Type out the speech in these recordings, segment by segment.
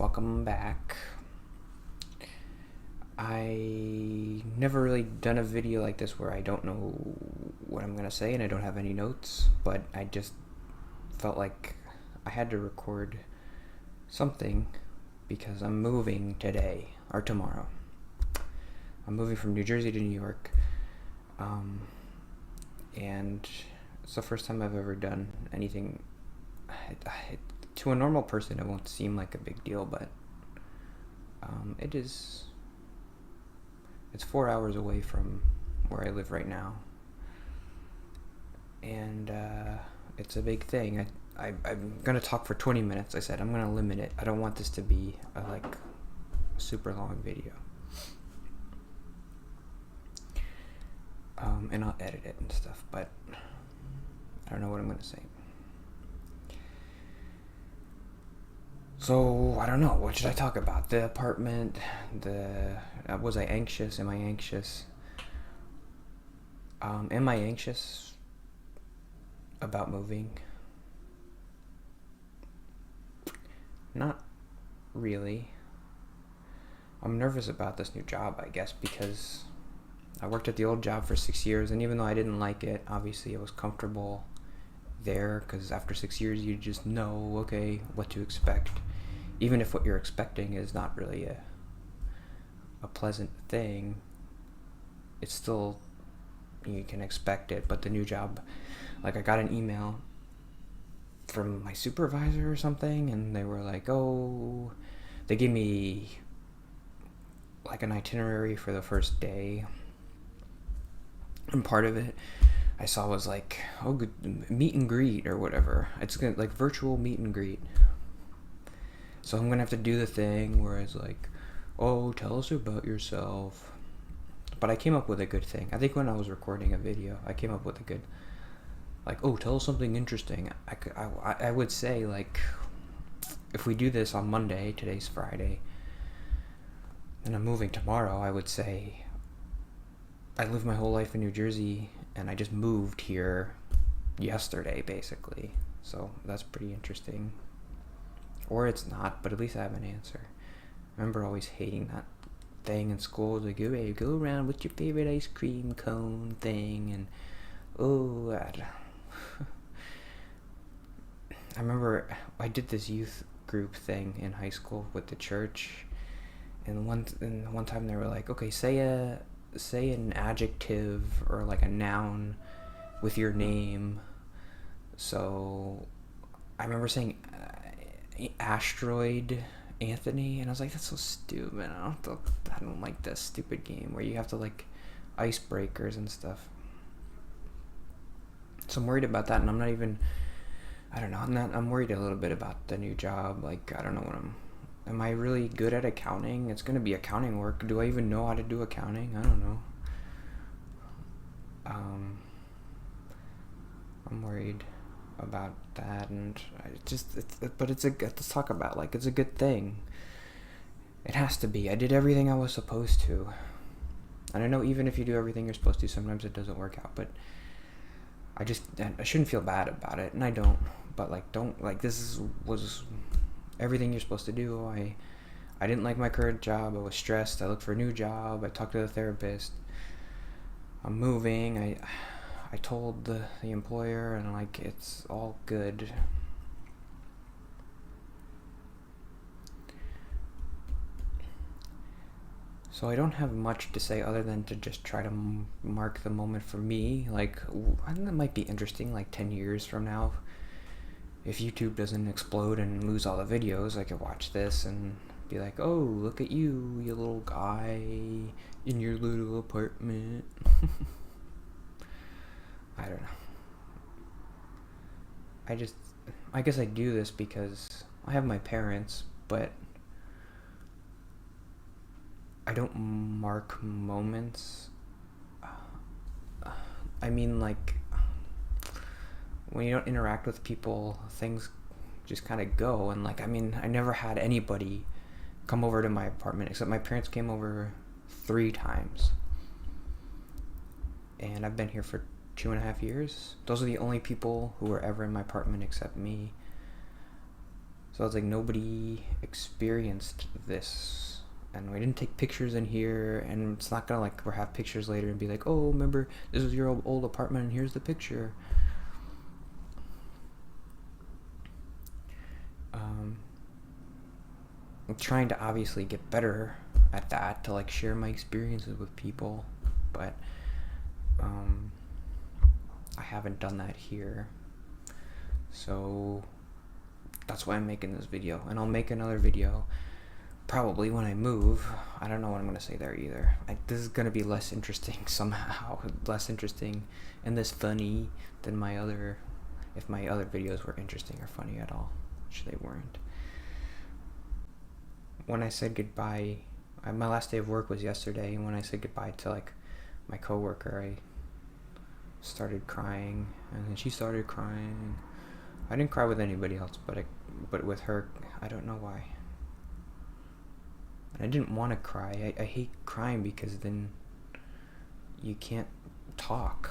welcome back. I never really done a video like this where I don't know what I'm gonna say and I don't have any notes, but I just felt like I had to record something because I'm moving today or tomorrow. I'm moving from New Jersey to New York, and it's the first time I've ever done anything. To a normal person, it won't seem like a big deal, but it is. It's 4 hours away from where I live right now, and it's a big thing. I'm gonna talk for 20 minutes. I said I'm gonna limit it. I don't want this to be a super long video. And I'll edit it and stuff, but I don't know what I'm gonna say. So, I don't know. What should I talk about? The apartment, was I anxious? Am I anxious? Am I anxious about moving? Not really. I'm nervous about this new job, I guess, because I worked at the old job for 6 years, and even though I didn't like it, obviously I was comfortable there, because after 6 years you just know, okay, what to expect, even if what you're expecting is not really a pleasant thing. It's still, you can expect it. But the new job, I got an email from my supervisor or something, and they were like, oh, they gave me an itinerary for the first day, and part of it I saw was good meet and greet or whatever. It's gonna virtual meet and greet. So I'm gonna have to do the thing where it's oh, tell us about yourself. But I came up with a good thing. I think when I was recording a video, I came up with a good oh, tell us something interesting. I would say if we do this on Monday, today's Friday, and I'm moving tomorrow, I would say I lived my whole life in New Jersey, and I just moved here yesterday, basically. So that's pretty interesting. Or it's not, but at least I have an answer. I remember always hating that thing in school. Go around with your favorite ice cream cone thing, and I remember I did this youth group thing in high school with the church, and one time they were like, okay, say an adjective or a noun with your name. So I remember saying asteroid Anthony, and I was like, that's so stupid. I don't like this stupid game where you have to icebreakers and stuff. So I'm worried about that, and I'm worried a little bit about the new job. I don't know am I really good at accounting? It's going to be accounting work. Do I even know how to do accounting? I don't know. I'm worried about that, and let's talk about it's a good thing. It has to be. I did everything I was supposed to. And I know even if you do everything you're supposed to, sometimes it doesn't work out, but I shouldn't feel bad about it, and I don't. But was everything you're supposed to do. I didn't like my current job. I was stressed. I looked for a new job. I talked to the therapist. I'm moving. I told the employer, and it's all good. So I don't have much to say other than to just try to mark the moment for me. I think that might be interesting 10 years from now. If YouTube doesn't explode and lose all the videos, I could watch this and be like, oh, look at you little guy in your little apartment. I don't know. I guess I do this because I have my parents, but I don't mark moments. I mean, when you don't interact with people, things just kind of go. And I never had anybody come over to my apartment, except my parents came over 3 times. And I've been here for 2.5 years. Those are the only people who were ever in my apartment except me. So it's like nobody experienced this, and we didn't take pictures in here, and it's not gonna like we'll have pictures later and be like, oh, remember this was your old apartment and here's the picture. I'm trying to obviously get better at that, to like share my experiences with people, but I haven't done that here. So that's why I'm making this video, and I'll make another video probably when I move. I don't know what I'm going to say there either. This is going to be less interesting somehow, less interesting and less funny than my other, if my other videos were interesting or funny at all, which they weren't. When I said goodbye, my last day of work was yesterday, and when I said goodbye to like my coworker, I started crying, and then she started crying. I didn't cry with anybody else, but with her, I don't know why. I didn't want to cry. I hate crying because then you can't talk.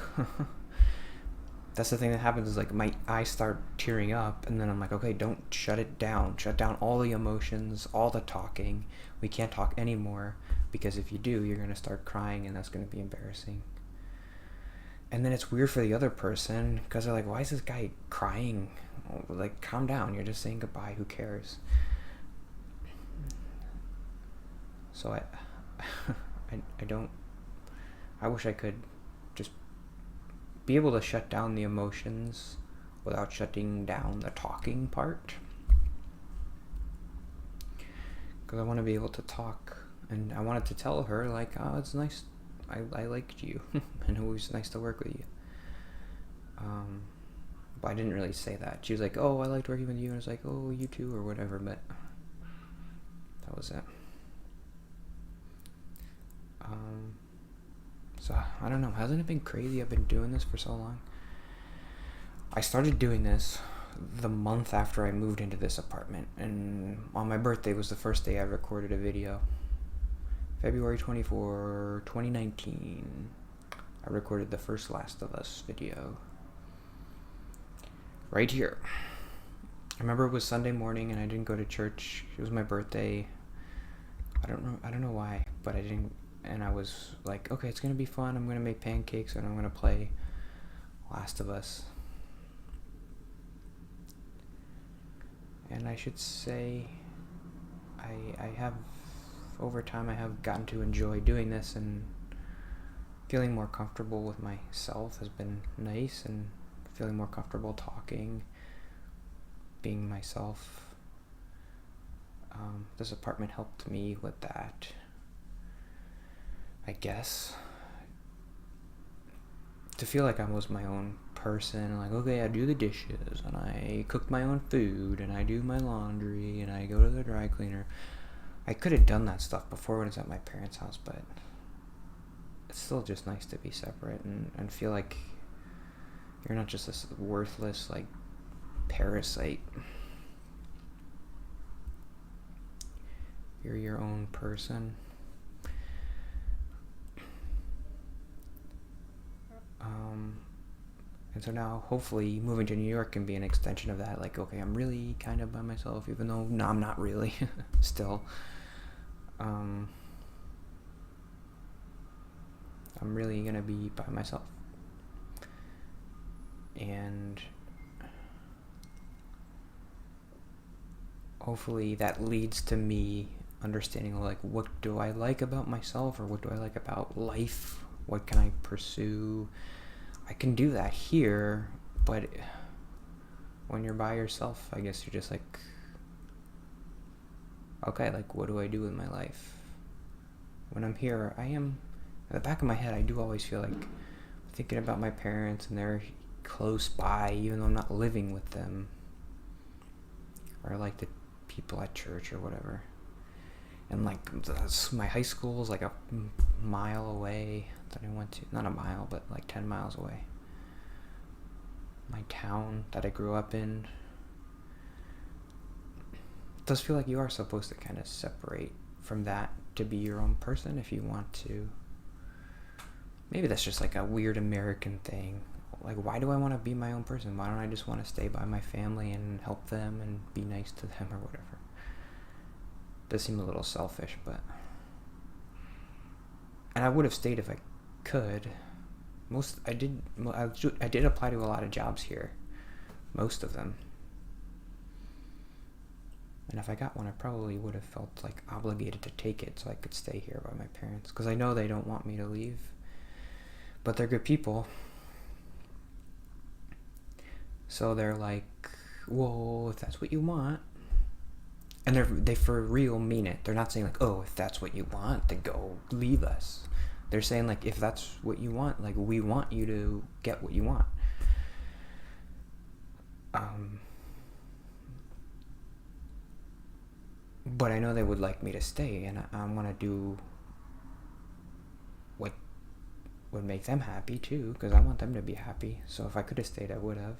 That's the thing that happens, is like my eyes start tearing up, and then I'm like, okay, don't shut it down. Shut down all the emotions, all the talking. We can't talk anymore, because if you do, you're going to start crying, and that's going to be embarrassing. And then it's weird for the other person, because they're like, why is this guy crying? Like, calm down. You're just saying goodbye. Who cares? So I wish I could just be able to shut down the emotions without shutting down the talking part. Because I want to be able to talk, and I wanted to tell her, like, oh, it's nice. I liked you, and it was nice to work with you. But I didn't really say that. She was like, oh, I liked working with you, and I was like, oh, you too, or whatever, but that was it. So, I don't know, hasn't it been crazy? I've been doing this for so long. I started doing this the month after I moved into this apartment, and on my birthday was the first day I recorded a video. February 24, 2019, I recorded the first Last of Us video. Right here. I remember it was Sunday morning and I didn't go to church. It was my birthday. I don't know why, but I didn't, and I was like, okay, it's gonna be fun. I'm gonna make pancakes and I'm gonna play Last of Us. And I should say, I have, over time, I have gotten to enjoy doing this, and feeling more comfortable with myself has been nice, and feeling more comfortable talking, being myself. This apartment helped me with that, I guess. To feel like I was my own person, like, okay, I do the dishes, and I cook my own food, and I do my laundry, and I go to the dry cleaner. I could have done that stuff before when I was at my parents' house, but it's still just nice to be separate and feel like you're not just this worthless, like, parasite. You're your own person. And so now, hopefully, moving to New York can be an extension of that. Like, okay, I'm really kind of by myself, even though, no, I'm not really, still. I'm really going to be by myself. And hopefully that leads to me understanding, like, what do I like about myself, or what do I like about life? What can I pursue? I can do that here, but when you're by yourself, I guess you're just like, okay, like, what do I do with my life? When I'm here, I am, at the back of my head, I do always feel like thinking about my parents, and they're close by, even though I'm not living with them, or like the people at church or whatever. And like, my high school is like a mile away that I went to, not a mile, but like 10 miles away. My town that I grew up in. It does feel like you are supposed to kind of separate from that to be your own person if you want to. Maybe that's just like a weird American thing, Like, why do I want to be my own person? Why don't I just want to stay by my family and help them and be nice to them or whatever? Does seem a little selfish, but... And I would have stayed if I could. I did apply to a lot of jobs here. Most of them. And if I got one, I probably would have felt like obligated to take it so I could stay here by my parents. Because I know they don't want me to leave. But they're good people. So they're like, well, if that's what you want. And they for real mean it. They're not saying like, oh, if that's what you want, then go leave us. They're saying like, if that's what you want, like, we want you to get what you want. But I know they would like me to stay, and I want to do what would make them happy too, because I want them to be happy. So if I could have stayed, I would have.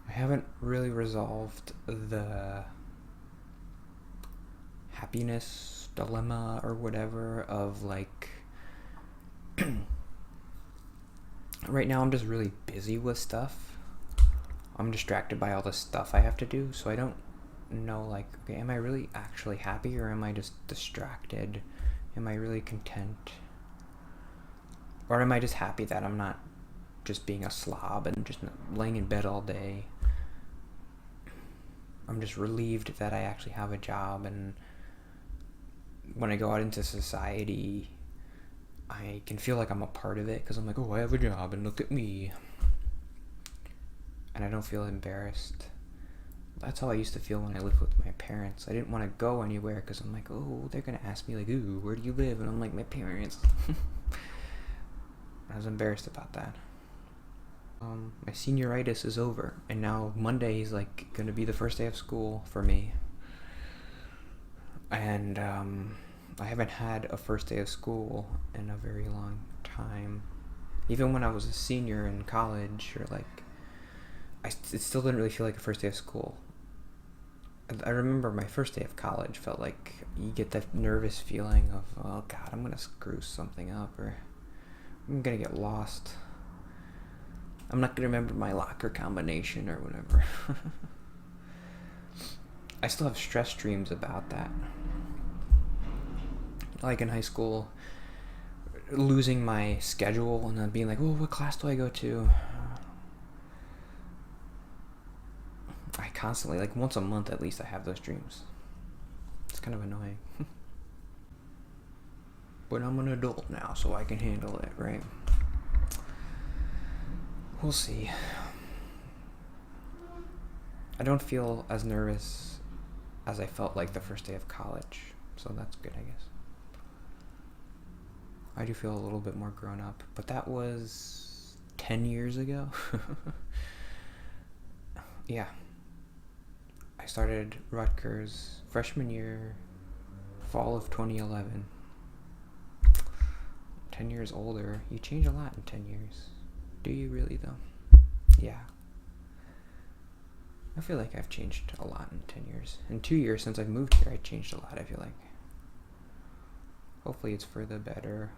I haven't really resolved the happiness dilemma or whatever of like right now I'm just really busy with stuff. I'm distracted by all the stuff I have to do, so I don't know, like, okay, am I really actually happy or am I just distracted? Am I really content? Or am I just happy that I'm not just being a slob and just laying in bed all day? I'm just relieved that I actually have a job, and when I go out into society, I can feel like I'm a part of it because I'm like, oh, I have a job and look at me. And I don't feel embarrassed. That's how I used to feel when I lived with my parents. I didn't want to go anywhere because I'm like, oh, they're going to ask me like, ooh, where do you live? And I'm like, my parents. I was embarrassed about that. My senioritis is over, and now Monday is like going to be the first day of school for me. And I haven't had a first day of school in a very long time. Even when I was a senior in college, or like, it still didn't really feel like a first day of school. I remember my first day of college felt like you get that nervous feeling of, oh God, I'm going to screw something up, or I'm going to get lost. I'm not going to remember my locker combination or whatever. I still have stress dreams about that. Like in high school, losing my schedule and then being like, oh, what class do I go to? I constantly, like once a month at least, I have those dreams. It's kind of annoying. But I'm an adult now, so I can handle it, right? We'll see. I don't feel as nervous as I felt like the first day of college, so that's good, I guess. I do feel a little bit more grown up, but that was 10 years ago. Yeah. I started Rutgers freshman year, fall of 2011. 10 years older. You change a lot in 10 years. Do you really, though? Yeah. I feel like I've changed a lot in 10 years. In 2 years since I've moved here, I changed a lot, I feel like. Hopefully it's for the better.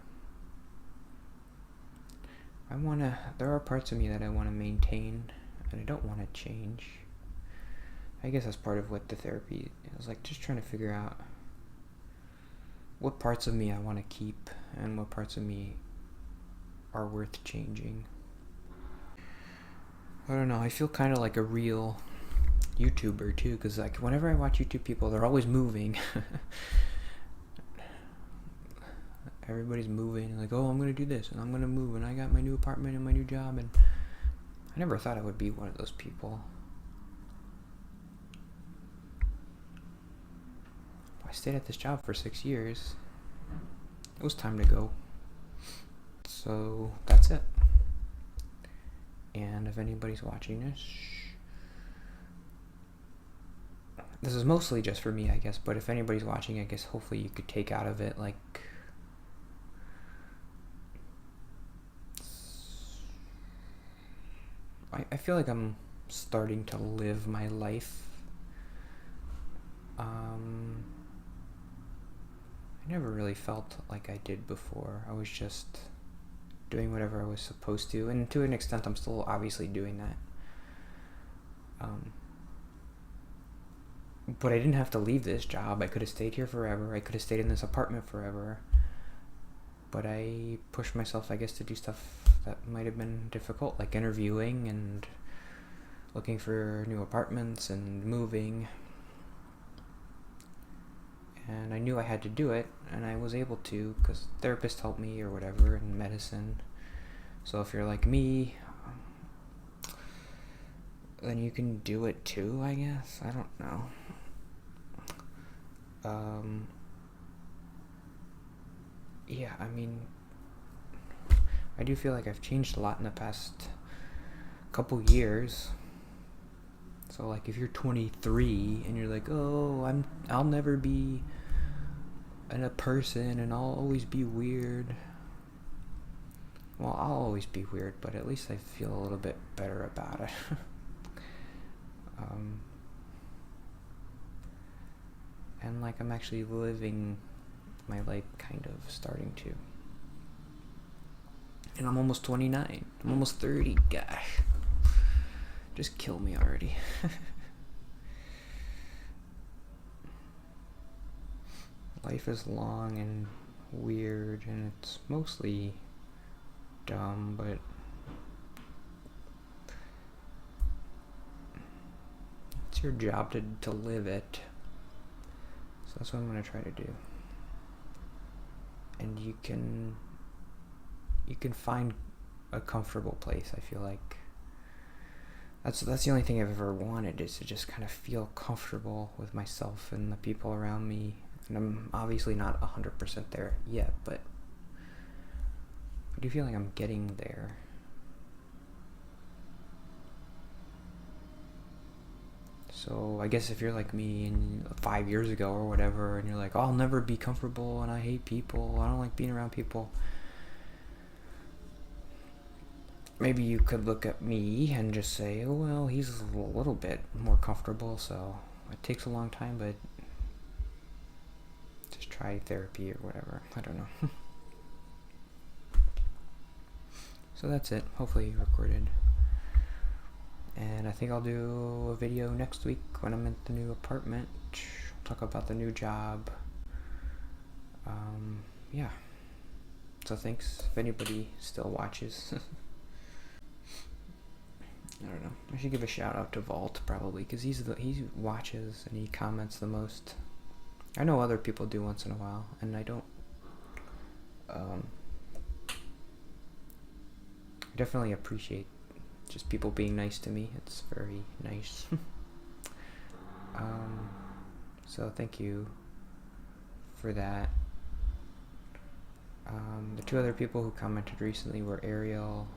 There are parts of me that I want to maintain, and I don't want to change. I guess that's part of what the therapy is, like, just trying to figure out what parts of me I want to keep and what parts of me are worth changing. I don't know, I feel kind of like a real YouTuber too, because like whenever I watch YouTube people, they're always moving. Everybody's moving, like, oh, I'm gonna do this and I'm gonna move and I got my new apartment and my new job, and I never thought I would be one of those people. I stayed at this job for 6 years. It was time to go. So that's it. And if anybody's watching this is mostly just for me, I guess, but if anybody's watching, I guess hopefully you could take out of it, like, I feel like I'm starting to live my life. I never really felt like I did before. I was just doing whatever I was supposed to, and to an extent I'm still obviously doing that. But I didn't have to leave this job. I could have stayed here forever. I could have stayed in this apartment forever. But I pushed myself, I guess, to do stuff that might have been difficult, like interviewing and looking for new apartments and moving. And I knew I had to do it, and I was able to because therapists helped me or whatever, and medicine. So if you're like me, then you can do it too, I guess. I don't know. Yeah, I mean, I do feel like I've changed a lot in the past couple years. So like if you're 23 and you're like, oh, I'll never be a person and I'll always be weird. Well, I'll always be weird, but at least I feel a little bit better about it. And like I'm actually living my life, kind of starting to. And I'm almost 29. I'm almost 30. Gosh. Just kill me already. Life is long and weird, and it's mostly dumb, but it's your job to live it. So that's what I'm going to try to do. And you can find a comfortable place. I feel like that's the only thing I've ever wanted, is to just kind of feel comfortable with myself and the people around me. And I'm obviously not 100% there yet, but I do feel like I'm getting there. So I guess if you're like me and 5 years ago or whatever, and you're like, oh, I'll never be comfortable and I hate people, I don't like being around people, maybe you could look at me and just say, oh, well, he's a little bit more comfortable, so it takes a long time, but just try therapy or whatever. I don't know. So that's it. Hopefully recorded. And I think I'll do a video next week when I'm at the new apartment. Talk about the new job. Yeah. So thanks if anybody still watches. I don't know. I should give a shout out to Vault probably, because he watches and he comments the most. I know other people do once in a while, and I don't. Definitely appreciate just people being nice to me. It's very nice. So thank you for that. The two other people who commented recently were Ariel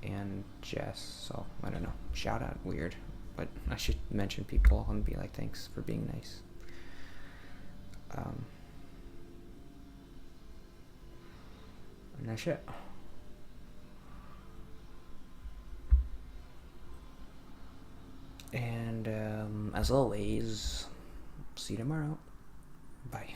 and Jess, so I don't know, shout out, weird, but I should mention people and be like, thanks for being nice. And that's it. And as always, see you tomorrow. Bye.